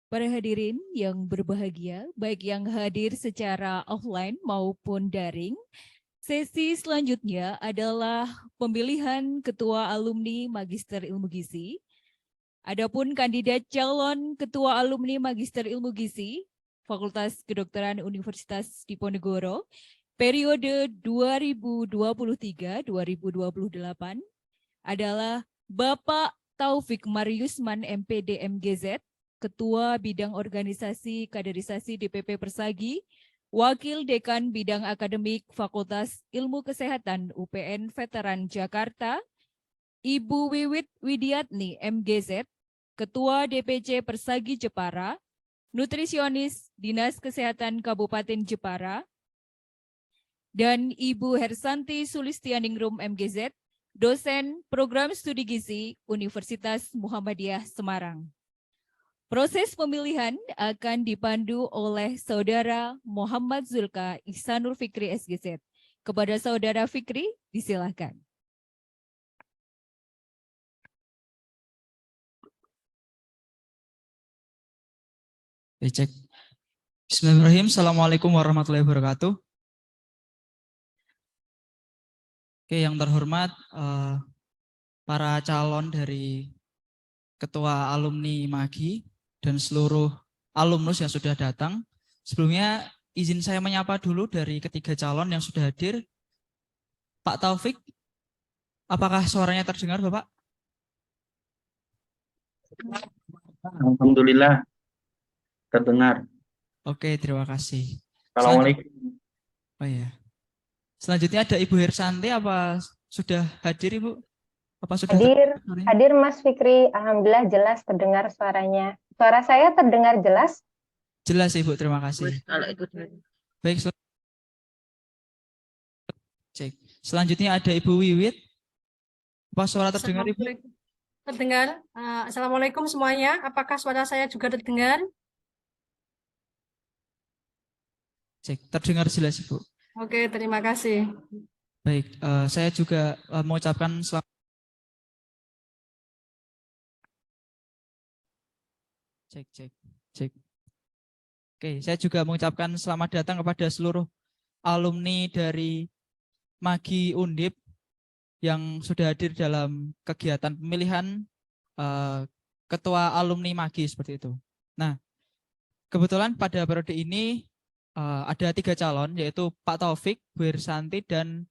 Para hadirin yang berbahagia, baik yang hadir secara offline maupun daring, sesi selanjutnya adalah pemilihan Ketua Alumni Magister Ilmu Gizi. Adapun kandidat calon Ketua Alumni Magister Ilmu Gizi, Fakultas Kedokteran Universitas Diponegoro, periode 2023-2028 adalah Bapak Taufik Mariusman MPD MGZ, Ketua Bidang Organisasi Kaderisasi DPP Persagi, Wakil Dekan Bidang Akademik Fakultas Ilmu Kesehatan UPN Veteran Jakarta, Ibu Wiwit Widiatni MGZ, Ketua DPC Persagi Jepara, Nutrisionis Dinas Kesehatan Kabupaten Jepara, dan Ibu Hersanti Sulistianingrum MGZ, dosen Program Studi Gizi Universitas Muhammadiyah Semarang. Proses pemilihan akan dipandu oleh Saudara Muhammad Zulka Ihsanul Fikri SGZ. Kepada Saudara Fikri, disilakan. Cek. Bismillahirrahmanirrahim. Assalamualaikum warahmatullahi wabarakatuh. Oke, yang terhormat para calon dari Ketua Alumni Magi dan seluruh alumnus yang sudah datang. Sebelumnya izin saya menyapa dulu dari ketiga calon yang sudah hadir. Pak Taufik, apakah suaranya terdengar, Bapak? Alhamdulillah terdengar. Oke, terima kasih. Assalamualaikum. Oh ya. Selanjutnya ada Ibu Hersanti, apa sudah hadir Ibu? Apa sudah Hadir Mas Fikri, alhamdulillah jelas terdengar suaranya. Suara saya terdengar jelas? Jelas Ibu, terima kasih. Baik, cek. Selanjutnya ada Ibu Wiwit. Apa suara terdengar Ibu? Terdengar. Assalamualaikum semuanya. Apakah suara saya juga terdengar? Cek, terdengar jelas Ibu. Oke, terima kasih. Baik, saya juga mengucapkan selamat. Cek. Oke, saya juga mengucapkan selamat datang kepada seluruh alumni dari Magi Undip yang sudah hadir dalam kegiatan pemilihan ketua alumni Magi seperti itu. Nah, kebetulan pada periode ini ada 3 calon, yaitu Pak Taufik, Bu Hersanti, dan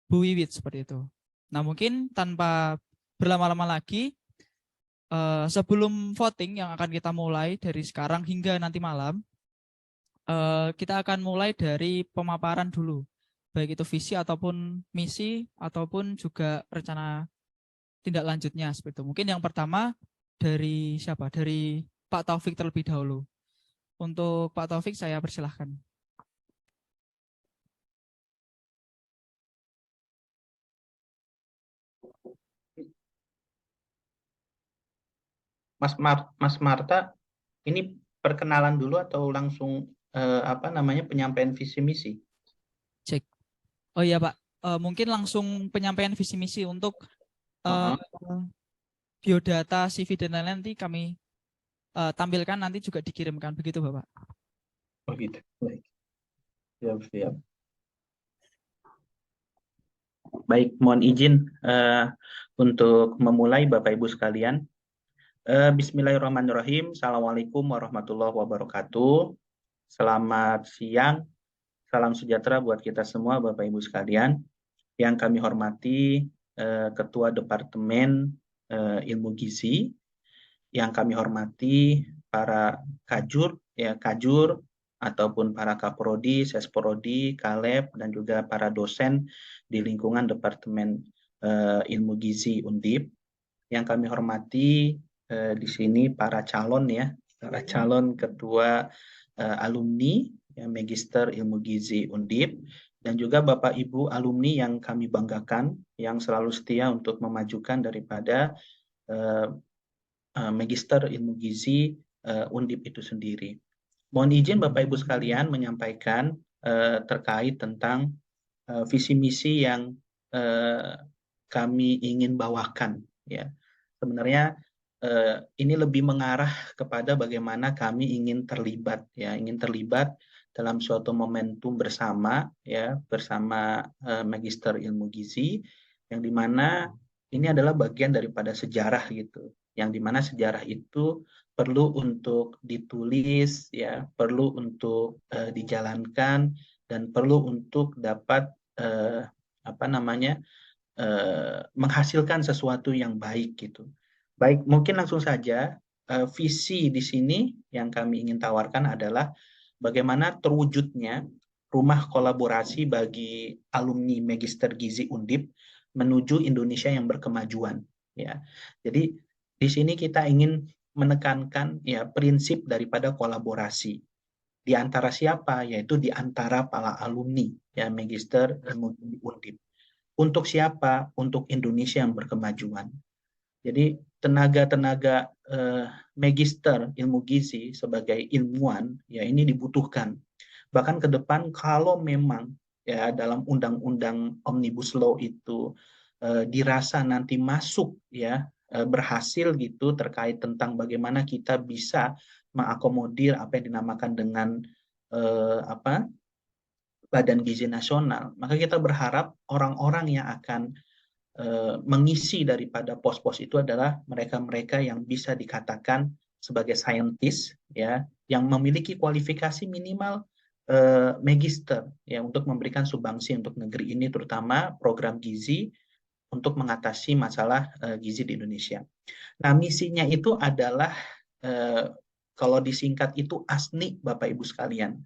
Bu Wiwit seperti itu. Nah, mungkin tanpa berlama-lama lagi, sebelum voting yang akan kita mulai dari sekarang hingga nanti malam, kita akan mulai dari pemaparan dulu, baik itu visi ataupun misi ataupun juga rencana tindak lanjutnya seperti itu. Mungkin yang pertama dari siapa? Dari Pak Taufik terlebih dahulu. Untuk Pak Taufik saya persilahkan. Mas Marta, ini perkenalan dulu atau langsung penyampaian visi misi? Cek. Oh iya Pak, mungkin langsung penyampaian visi misi untuk biodata, CV dan lain-lain nanti kami tampilkan, nanti juga dikirimkan, begitu Bapak. Oh gitu, baik. Siap. Baik, mohon izin untuk memulai Bapak Ibu sekalian. Bismillahirrahmanirrahim. Assalamualaikum warahmatullahi wabarakatuh. Selamat siang, salam sejahtera buat kita semua Bapak Ibu sekalian. Yang kami hormati Ketua Departemen Ilmu Gizi, yang kami hormati para kajur ataupun para kaprodi, sesprodi, kaleb, dan juga para dosen di lingkungan Departemen Ilmu Gizi Undip. Yang kami hormati di sini para calon ketua alumni Magister Ilmu Gizi Undip, dan juga Bapak Ibu alumni yang kami banggakan yang selalu setia untuk memajukan daripada Magister Ilmu Gizi Undip itu sendiri. Mohon izin Bapak Ibu sekalian menyampaikan terkait tentang visi misi yang kami ingin bawakan ya. Sebenarnya ini lebih mengarah kepada bagaimana kami ingin terlibat dalam suatu momentum bersama ya, bersama Magister Ilmu Gizi, yang dimana ini adalah bagian daripada sejarah gitu, yang dimana sejarah itu perlu untuk ditulis ya, perlu untuk dijalankan, dan perlu untuk dapat menghasilkan sesuatu yang baik gitu. Baik, mungkin langsung saja visi di sini yang kami ingin tawarkan adalah bagaimana terwujudnya rumah kolaborasi bagi alumni Magister Gizi Undip menuju Indonesia yang berkemajuan ya. Jadi di sini kita ingin menekankan ya prinsip daripada kolaborasi di antara siapa, yaitu di antara para alumni ya Magister Ilmu Gizi Undip. Untuk siapa? Untuk Indonesia yang berkemajuan. Jadi tenaga-tenaga magister ilmu gizi sebagai ilmuwan ya ini dibutuhkan. Bahkan ke depan kalau memang ya dalam undang-undang Omnibus Law itu dirasa nanti masuk ya berhasil gitu terkait tentang bagaimana kita bisa mengakomodir apa yang dinamakan dengan Badan Gizi Nasional, maka kita berharap orang-orang yang akan mengisi daripada pos-pos itu adalah mereka-mereka yang bisa dikatakan sebagai saintis ya, yang memiliki kualifikasi minimal magister ya untuk memberikan sumbangsi untuk negeri ini, terutama program gizi untuk mengatasi masalah gizi di Indonesia. Nah, misinya itu adalah kalau disingkat itu ASNI, Bapak Ibu sekalian.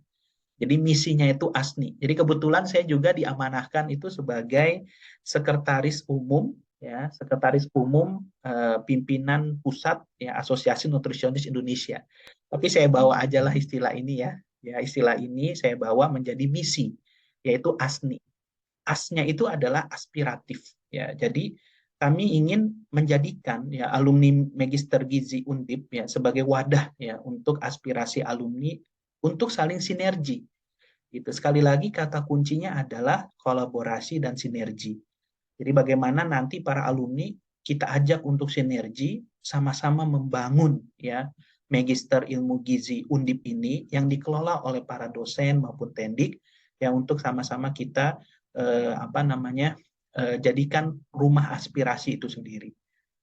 Jadi misinya itu ASNI. Jadi kebetulan saya juga diamanahkan itu sebagai sekretaris umum ya, sekretaris umum pimpinan pusat ya Asosiasi Nutrisionis Indonesia. Tapi saya bawa aja lah istilah ini ya. Ya, istilah ini saya bawa menjadi misi, yaitu ASNI. AS-nya itu adalah aspiratif ya. Jadi kami ingin menjadikan ya alumni Magister Gizi Undip ya sebagai wadah ya untuk aspirasi alumni untuk saling sinergi. Gitu. Sekali lagi kata kuncinya adalah kolaborasi dan sinergi. Jadi bagaimana nanti para alumni kita ajak untuk sinergi, sama-sama membangun ya Magister Ilmu Gizi Undip ini yang dikelola oleh para dosen maupun tendik ya untuk sama-sama kita jadikan rumah aspirasi itu sendiri.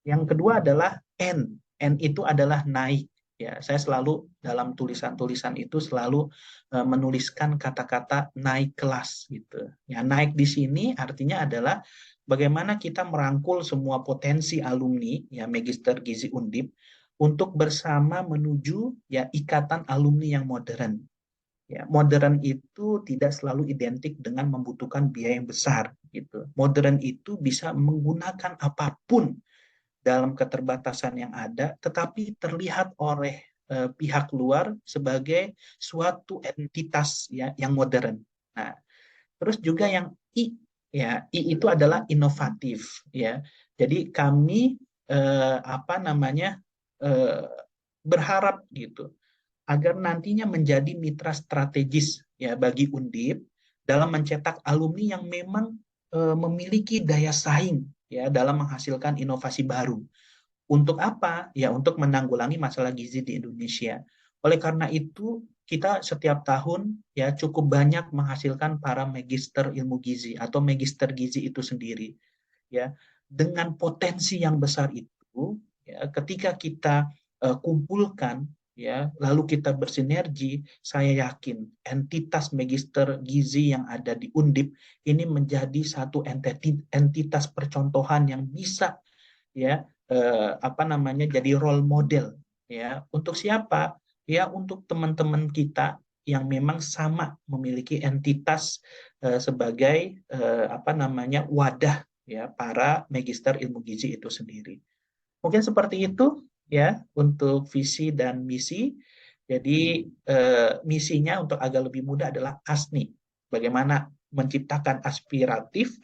Yang kedua adalah N. N itu adalah naik. Ya, saya selalu dalam tulisan-tulisan itu selalu menuliskan kata-kata naik kelas gitu. Ya, naik di sini artinya adalah bagaimana kita merangkul semua potensi alumni ya Magister Gizi Undip untuk bersama menuju ya ikatan alumni yang modern. Ya, modern itu tidak selalu identik dengan membutuhkan biaya yang besar gitu. Modern itu bisa menggunakan apapun dalam keterbatasan yang ada, tetapi terlihat oleh pihak luar sebagai suatu entitas ya yang modern. Nah, terus juga yang I ya, I itu adalah inovatif ya. Jadi kami berharap gitu agar nantinya menjadi mitra strategis ya bagi Undip dalam mencetak alumni yang memang memiliki daya saing ya dalam menghasilkan inovasi baru. Untuk apa? Ya untuk menanggulangi masalah gizi di Indonesia. Oleh karena itu, kita setiap tahun ya cukup banyak menghasilkan para magister ilmu gizi atau magister gizi itu sendiri. Ya, dengan potensi yang besar itu, ya, ketika kita kumpulkan ya, lalu kita bersinergi, saya yakin entitas magister gizi yang ada di Undip ini menjadi satu entitas percontohan yang bisa ya jadi role model ya untuk siapa? Ya untuk teman-teman kita yang memang sama memiliki entitas sebagai wadah ya para magister ilmu gizi itu sendiri. Mungkin seperti itu ya untuk visi dan misi. Jadi misinya untuk agak lebih mudah adalah ASNI. Bagaimana menciptakan aspiratif,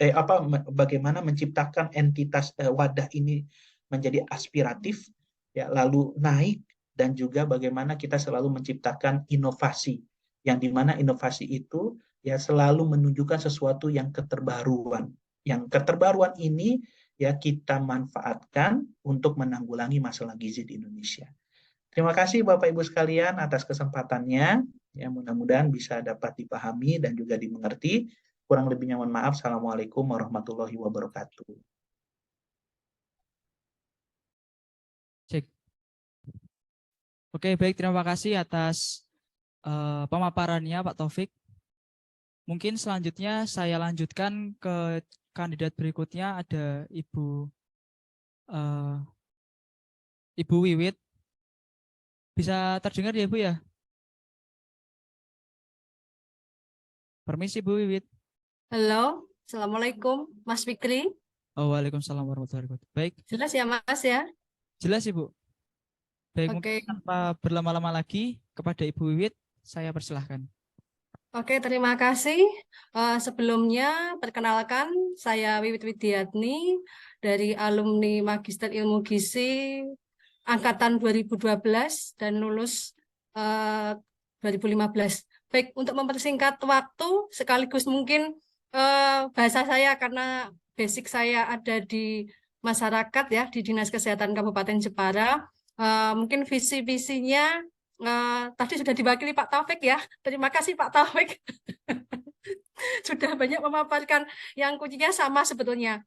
bagaimana menciptakan entitas wadah ini menjadi aspiratif, ya lalu naik, dan juga bagaimana kita selalu menciptakan inovasi, yang dimana inovasi itu ya selalu menunjukkan sesuatu yang keterbaruan. Yang keterbaruan ini ya kita manfaatkan untuk menanggulangi masalah gizi di Indonesia. Terima kasih Bapak Ibu sekalian atas kesempatannya. Ya, mudah-mudahan bisa dapat dipahami dan juga dimengerti. Kurang lebihnya mohon maaf. Assalamualaikum warahmatullahi wabarakatuh. Cek. Oke, baik, terima kasih atas pemaparannya Pak Taufik. Mungkin selanjutnya saya lanjutkan ke kandidat berikutnya, ada Ibu Wiwit. Bisa terdengar ya Bu ya? Permisi Bu Wiwit. Halo, Assalamualaikum, Mas Fikri. Oh, waalaikumsalam warahmatullahi wabarakatuh. Baik, Jelas ya Mas ya? jelas Ibu. Baik, mungkin Oke. tanpa berlama-lama lagi kepada Ibu Wiwit, saya persilahkan. Oke, terima kasih. Sebelumnya, perkenalkan, saya Wiwit Widiatni dari alumni Magister Ilmu Gizi angkatan 2012 dan lulus 2015. Baik, untuk mempersingkat waktu, sekaligus mungkin bahasa saya karena basic saya ada di masyarakat ya, di Dinas Kesehatan Kabupaten Jepara. Mungkin visi-visinya tadi sudah diwakili Pak Taufik ya. Terima kasih Pak Taufik. Sudah banyak memaparkan yang kuncinya sama sebetulnya.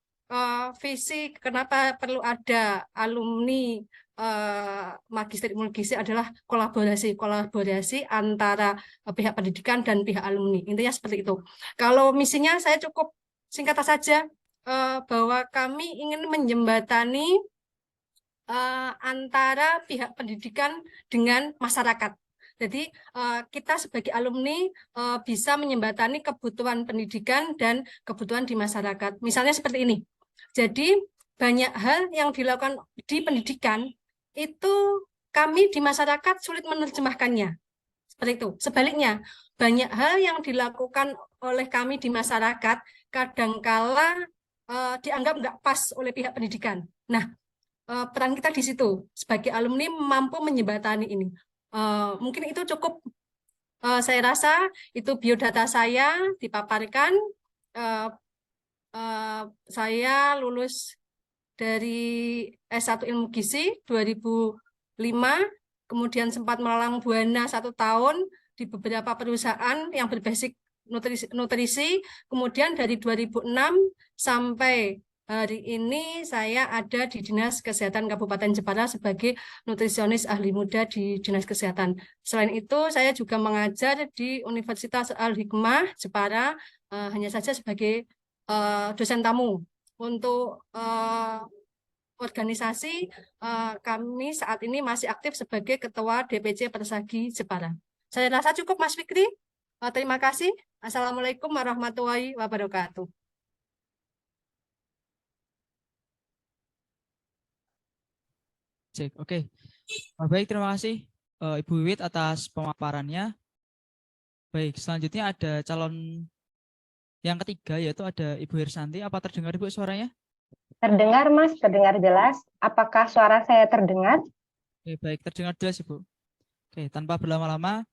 Visi kenapa perlu ada alumni Magister Ilmu Gizi adalah kolaborasi antara pihak pendidikan dan pihak alumni. Intinya seperti itu. Kalau misinya saya cukup singkat saja bahwa kami ingin menjembatani antara pihak pendidikan dengan masyarakat. Jadi kita sebagai alumni bisa menjembatani kebutuhan pendidikan dan kebutuhan di masyarakat. Misalnya seperti ini. Jadi banyak hal yang dilakukan di pendidikan itu kami di masyarakat sulit menerjemahkannya. Seperti itu. Sebaliknya, banyak hal yang dilakukan oleh kami di masyarakat kadangkala dianggap nggak pas oleh pihak pendidikan. Nah, peran kita di situ sebagai alumni mampu menjembatani ini. Mungkin itu cukup. Saya rasa itu biodata saya dipaparkan. Saya lulus dari S1 Ilmu Gizi 2005, kemudian sempat melalang buana 1 tahun di beberapa perusahaan yang berbasis nutrisi. Kemudian dari 2006 sampai hari ini saya ada di Dinas Kesehatan Kabupaten Jepara sebagai nutrisionis ahli muda di Dinas Kesehatan. Selain itu, saya juga mengajar di Universitas Al-Hikmah Jepara, hanya saja sebagai dosen tamu. Untuk organisasi, kami saat ini masih aktif sebagai Ketua DPC Persagi Jepara. Saya rasa cukup, Mas Fikri. Terima kasih. Assalamualaikum warahmatullahi wabarakatuh. Cek, oke. Baik, terima kasih Ibu Wiwit atas pemaparannya. Baik, selanjutnya ada calon yang ketiga, yaitu ada Ibu Hirsanti. Apa terdengar Ibu suaranya? Terdengar, Mas, terdengar jelas. Apakah suara saya terdengar? Oke, baik, terdengar jelas Ibu. Oke, tanpa berlama-lama,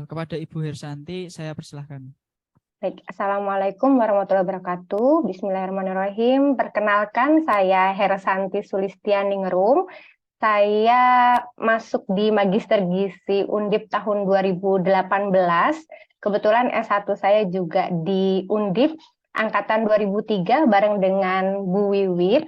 kepada Ibu Hirsanti, saya persilahkan. Baik, Assalamualaikum warahmatullahi wabarakatuh. Bismillahirrahmanirrahim. Perkenalkan, saya Hersanti Sulistianingsih. Saya masuk di Magister Gizi Undip tahun 2018. Kebetulan S1 saya juga di Undip angkatan 2003 bareng dengan Bu Wiwit.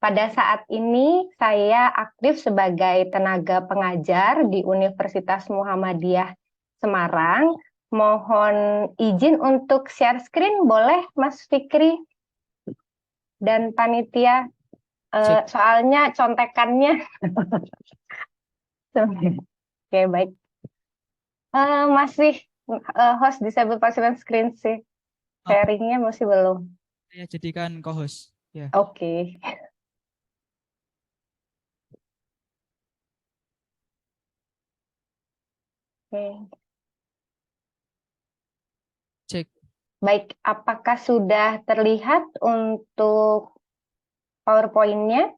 Pada saat ini saya aktif sebagai tenaga pengajar di Universitas Muhammadiyah Semarang. Mohon izin untuk share screen, boleh Mas Fikri dan panitia? Soalnya contekannya. Oke, baik. Masih host disable participant screen sih. Sharingnya masih belum. Saya jadikan co-host. Ya. Oke. Oke. Cek. Baik, apakah sudah terlihat untuk PowerPoint-nya?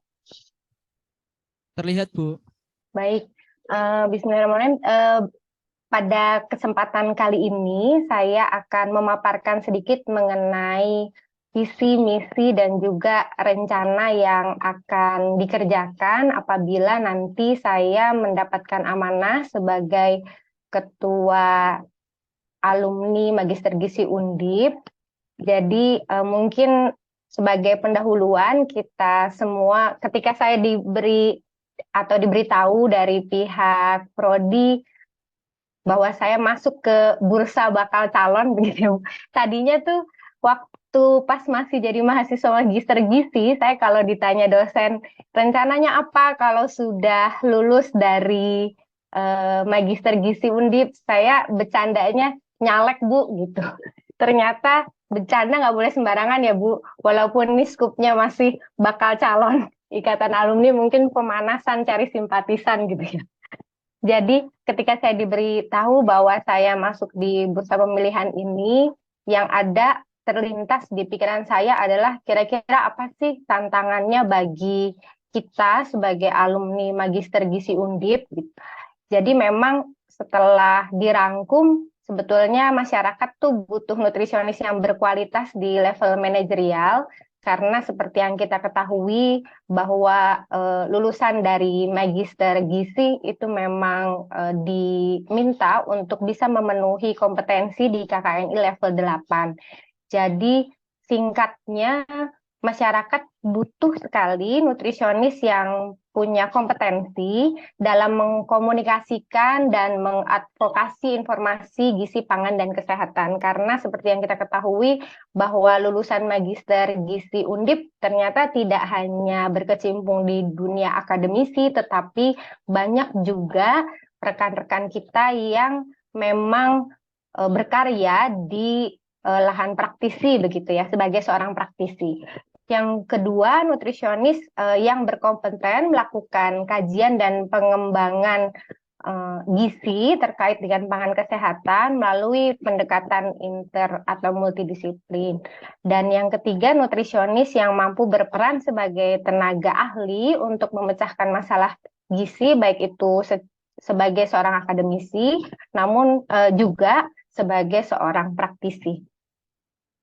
Terlihat, Bu. Baik, bismillahirrahmanirrahim. Pada kesempatan kali ini, saya akan memaparkan sedikit mengenai visi, misi, dan juga rencana yang akan dikerjakan apabila nanti saya mendapatkan amanah sebagai Ketua Alumni Magister Gizi Undip. Jadi mungkin sebagai pendahuluan kita semua, ketika saya diberi atau diberitahu dari pihak Prodi bahwa saya masuk ke bursa bakal calon begitu. Tadinya tuh waktu pas masih jadi mahasiswa magister gizi, saya kalau ditanya dosen rencananya apa kalau sudah lulus dari magister gizi Undip, saya bercandanya nyalek Bu gitu. Ternyata bercanda nggak boleh sembarangan ya Bu, walaupun ini skupnya masih bakal calon ikatan alumni, mungkin pemanasan cari simpatisan gitu ya. Jadi ketika saya diberitahu bahwa saya masuk di bursa pemilihan ini, yang ada terlintas di pikiran saya adalah kira-kira apa sih tantangannya bagi kita sebagai alumni Magister Gizi Undip. Jadi memang setelah dirangkum, sebetulnya masyarakat tuh butuh nutrisionis yang berkualitas di level manajerial, karena seperti yang kita ketahui bahwa lulusan dari Magister Gizi itu memang diminta untuk bisa memenuhi kompetensi di KKNI level 8. Jadi singkatnya, masyarakat butuh sekali nutrisionis yang punya kompetensi dalam mengkomunikasikan dan mengadvokasi informasi gizi pangan dan kesehatan. Karena seperti yang kita ketahui bahwa lulusan Magister Gizi Undip ternyata tidak hanya berkecimpung di dunia akademisi, tetapi banyak juga rekan-rekan kita yang memang berkarya di lahan praktisi begitu ya, sebagai seorang praktisi. Yang kedua, nutrisionis yang berkompeten melakukan kajian dan pengembangan gizi terkait dengan pangan kesehatan melalui pendekatan inter atau multidisiplin. Dan yang ketiga, nutrisionis yang mampu berperan sebagai tenaga ahli untuk memecahkan masalah gizi, baik itu sebagai seorang akademisi, namun juga sebagai seorang praktisi.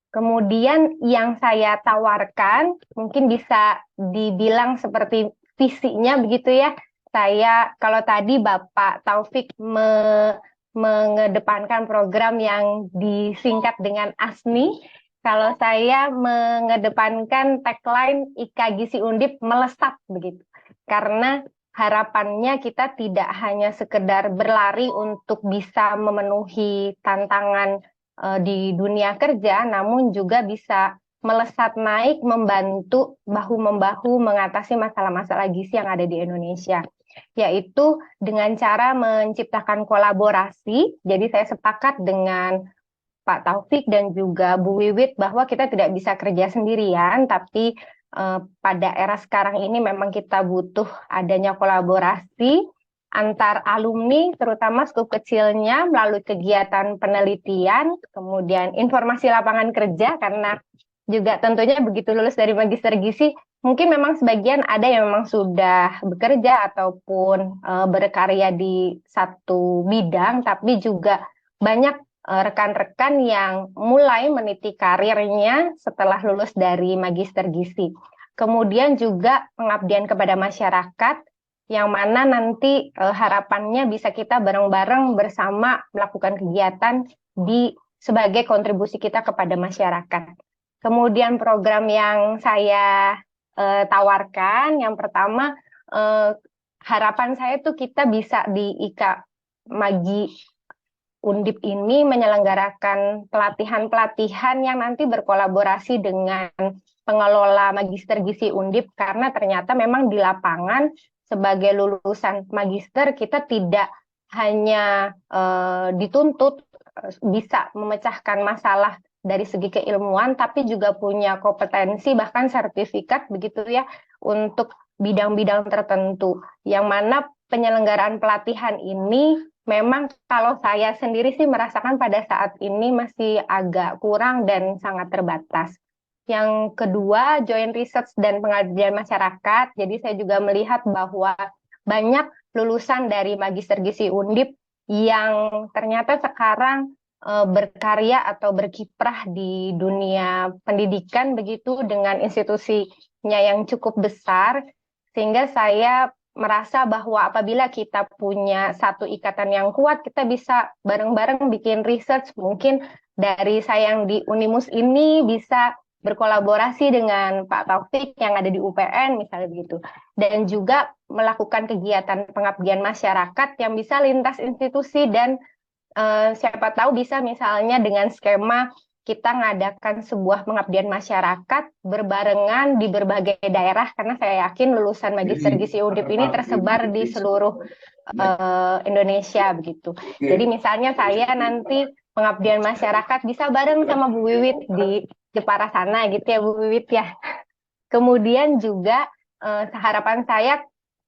Kemudian yang saya tawarkan mungkin bisa dibilang seperti visinya begitu ya. Saya, kalau tadi Bapak Taufik mengedepankan program yang disingkat dengan ASNI, kalau saya mengedepankan tagline IKA Gizi Undip melesat begitu. Karena harapannya kita tidak hanya sekedar berlari untuk bisa memenuhi tantangan di dunia kerja, namun juga bisa melesat naik, membantu bahu-membahu mengatasi masalah-masalah gizi yang ada di Indonesia, yaitu dengan cara menciptakan kolaborasi. Jadi saya sepakat dengan Pak Taufik dan juga Bu Wiwit bahwa kita tidak bisa kerja sendirian, tapi pada era sekarang ini memang kita butuh adanya kolaborasi antar alumni, terutama skup kecilnya melalui kegiatan penelitian, kemudian informasi lapangan kerja, karena juga tentunya begitu lulus dari Magister Gizi, mungkin memang sebagian ada yang memang sudah bekerja ataupun berkarya di satu bidang, tapi juga banyak rekan-rekan yang mulai meniti karirnya setelah lulus dari Magister Gizi. Kemudian juga pengabdian kepada masyarakat, yang mana nanti harapannya bisa kita bareng-bareng bersama melakukan kegiatan sebagai kontribusi kita kepada masyarakat. Kemudian program yang saya tawarkan, yang pertama harapan saya tuh kita bisa di IKA Magi Undip ini menyelenggarakan pelatihan-pelatihan yang nanti berkolaborasi dengan pengelola Magister Gizi Undip, karena ternyata memang di lapangan sebagai lulusan magister kita tidak hanya dituntut bisa memecahkan masalah dari segi keilmuan, tapi juga punya kompetensi bahkan sertifikat begitu ya untuk bidang-bidang tertentu, yang mana penyelenggaraan pelatihan ini memang kalau saya sendiri sih merasakan pada saat ini masih agak kurang dan sangat terbatas. Yang kedua, joint research dan pengabdian masyarakat. Jadi saya juga melihat bahwa banyak lulusan dari Magister Gizi Undip yang ternyata sekarang berkarya atau berkiprah di dunia pendidikan begitu dengan institusinya yang cukup besar, sehingga saya merasa bahwa apabila kita punya satu ikatan yang kuat, kita bisa bareng-bareng bikin research. Mungkin dari saya yang di Unimus ini bisa berkolaborasi dengan Pak Taufik yang ada di UPN misalnya begitu. Dan juga melakukan kegiatan pengabdian masyarakat yang bisa lintas institusi dan siapa tahu bisa misalnya dengan skema kita mengadakan sebuah pengabdian masyarakat berbarengan di berbagai daerah, karena saya yakin lulusan Magister Gizi Undip ini tersebar di seluruh Indonesia begitu. Jadi misalnya saya nanti pengabdian masyarakat bisa bareng sama Bu Wiwit di Jepara sana gitu ya Bu Wiwit ya. Kemudian juga harapan saya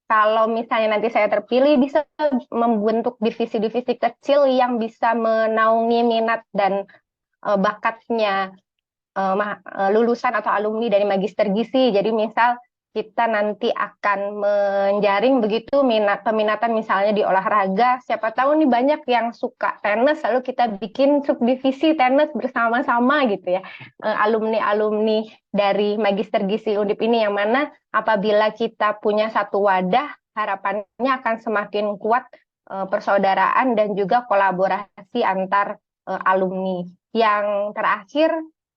kalau misalnya nanti saya terpilih bisa membentuk divisi-divisi kecil yang bisa menaungi minat dan bakatnya lulusan atau alumni dari Magister Gizi. Jadi misal kita nanti akan menjaring begitu peminatan misalnya di olahraga. Siapa tahu nih banyak yang suka tenis, lalu kita bikin subdivisi tenis bersama-sama gitu ya. Alumni-alumni dari Magister Gizi Undip ini, yang mana apabila kita punya satu wadah, harapannya akan semakin kuat persaudaraan dan juga kolaborasi antar alumni. Yang terakhir,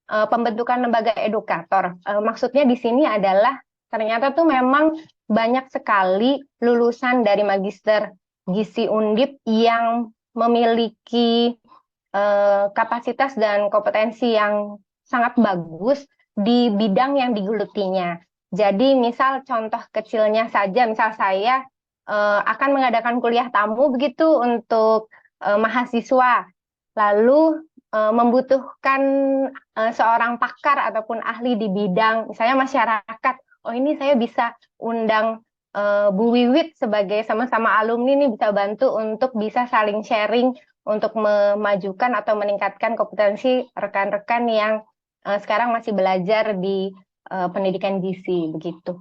pembentukan lembaga edukator. Maksudnya di sini adalah ternyata tuh memang banyak sekali lulusan dari Magister Gizi Undip yang memiliki kapasitas dan kompetensi yang sangat bagus di bidang yang digelutinya. Jadi misal contoh kecilnya saja, misal saya akan mengadakan kuliah tamu begitu untuk mahasiswa, lalu membutuhkan seorang pakar ataupun ahli di bidang misalnya masyarakat. Oh ini saya bisa undang Bu Wiwit sebagai sama-sama alumni nih, bisa bantu untuk bisa saling sharing untuk memajukan atau meningkatkan kompetensi rekan-rekan yang sekarang masih belajar di pendidikan gizi begitu.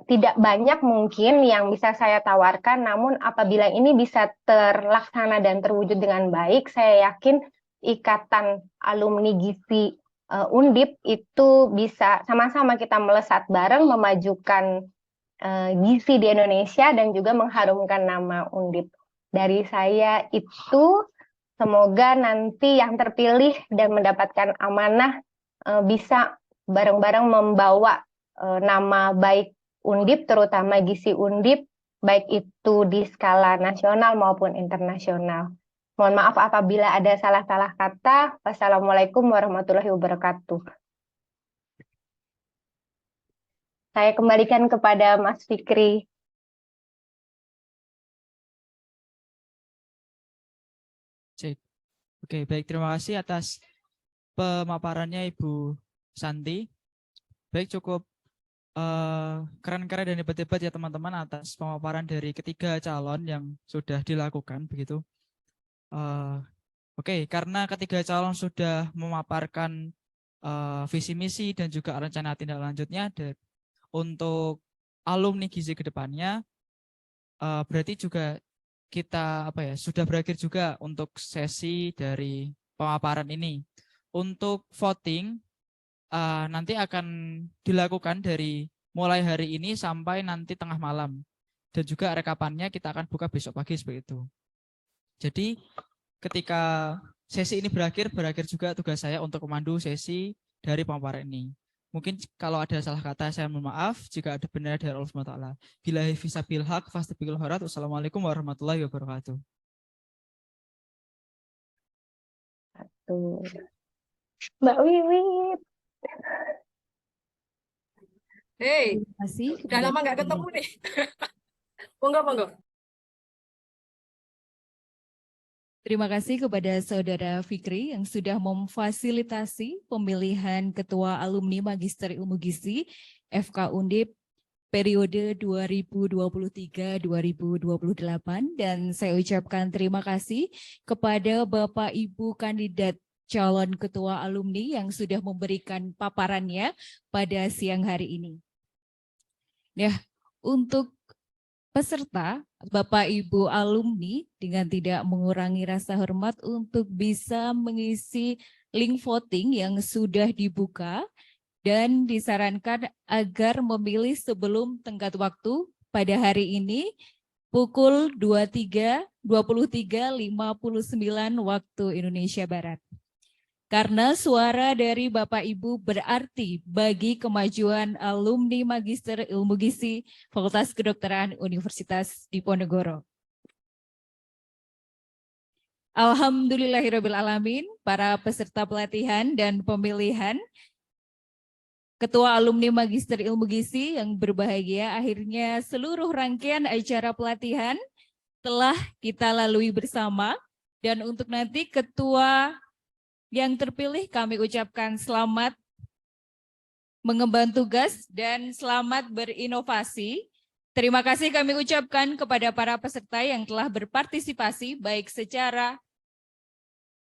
Tidak banyak mungkin yang bisa saya tawarkan, namun apabila ini bisa terlaksana dan terwujud dengan baik, saya yakin ikatan alumni gizi Undip itu bisa sama-sama kita melesat bareng memajukan gizi di Indonesia dan juga mengharumkan nama Undip. Dari saya itu, semoga nanti yang terpilih dan mendapatkan amanah bisa bareng-bareng membawa nama baik Undip, terutama gizi Undip, baik itu di skala nasional maupun internasional. Mohon maaf apabila ada salah-salah kata. Wassalamualaikum warahmatullahi wabarakatuh. Saya kembalikan kepada Mas Fikri. Cek. Oke, baik, terima kasih atas pemaparannya Ibu Santi. Baik, cukup keren-keren dan hebat-hebat ya teman-teman atas pemaparan dari ketiga calon yang sudah dilakukan begitu. Oke, karena ketiga calon sudah memaparkan visi misi dan juga rencana tindak lanjutnya untuk alumni gizi ke depannya, berarti juga kita sudah berakhir juga untuk sesi dari pemaparan ini. Untuk voting nanti akan dilakukan dari mulai hari ini sampai nanti tengah malam, dan juga rekapannya kita akan buka besok pagi seperti itu. Jadi ketika sesi ini berakhir juga tugas saya untuk memandu sesi dari pemaparan ini. Mungkin kalau ada salah kata saya mohon maaf, jika ada benar dari Allah SWT. Billahi fisabil haq fastabiqul khairat. Wassalamualaikum warahmatullahi wabarakatuh. Mbak Wiwit. Hei, Terima kasih. udah lama nggak ketemu nih. Monggo. Terima kasih kepada Saudara Fikri yang sudah memfasilitasi pemilihan Ketua Alumni Magister Ilmu Gizi FK Undip periode 2023-2028, dan saya ucapkan terima kasih kepada Bapak Ibu kandidat calon Ketua Alumni yang sudah memberikan paparannya pada siang hari ini. Ya, untuk peserta, Bapak Ibu alumni, dengan tidak mengurangi rasa hormat untuk bisa mengisi link voting yang sudah dibuka dan disarankan agar memilih sebelum tenggat waktu pada hari ini pukul 23.59 waktu Indonesia Barat. Karena suara dari Bapak Ibu berarti bagi kemajuan alumni Magister Ilmu Gizi Fakultas Kedokteran Universitas Diponegoro. Alhamdulillahirrabbilalamin, para peserta pelatihan dan pemilihan Ketua Alumni Magister Ilmu Gizi yang berbahagia, akhirnya seluruh rangkaian acara pelatihan telah kita lalui bersama. Dan untuk nanti Ketua yang terpilih kami ucapkan selamat mengemban tugas dan selamat berinovasi. Terima kasih kami ucapkan kepada para peserta yang telah berpartisipasi baik secara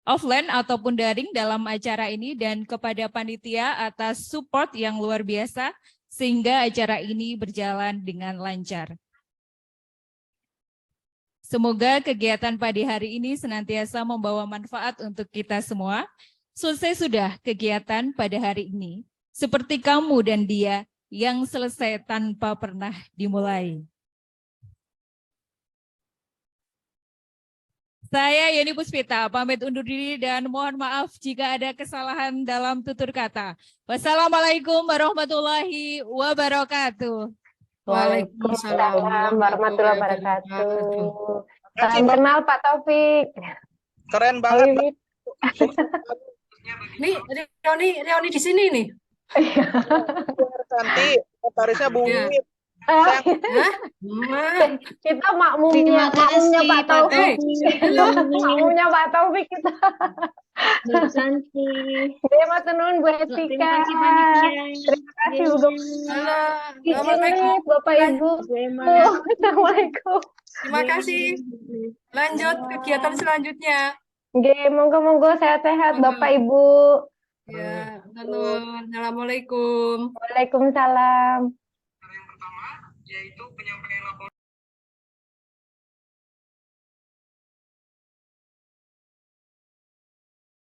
offline ataupun daring dalam acara ini dan kepada panitia atas support yang luar biasa sehingga acara ini berjalan dengan lancar. Semoga kegiatan pagi hari ini senantiasa membawa manfaat untuk kita semua. Selesai sudah kegiatan pada hari ini, seperti kamu dan dia yang selesai tanpa pernah dimulai. Saya Yeni Puspita, pamit undur diri dan mohon maaf jika ada kesalahan dalam tutur kata. Wassalamualaikum warahmatullahi wabarakatuh. Waalaikumsalam warahmatullahi wabarakatuh. Salam kenal Pak Taufik. Keren banget. Nih, Rioni di sini nih. Nanti notarisnya Bu Wit. Kita makmumnya Pak Taufik. Makmumnya Pak Taufik kita. Terima kasih Bu Hestika. Terima kasih Bu Assalamualaikum Bapak Ibu. Assalamualaikum. Terima kasih. Lanjut kegiatan selanjutnya. Oke, monggo sehat-sehat Bapak Ibu. Ya, halo. Assalamualaikum. Waalaikumsalam.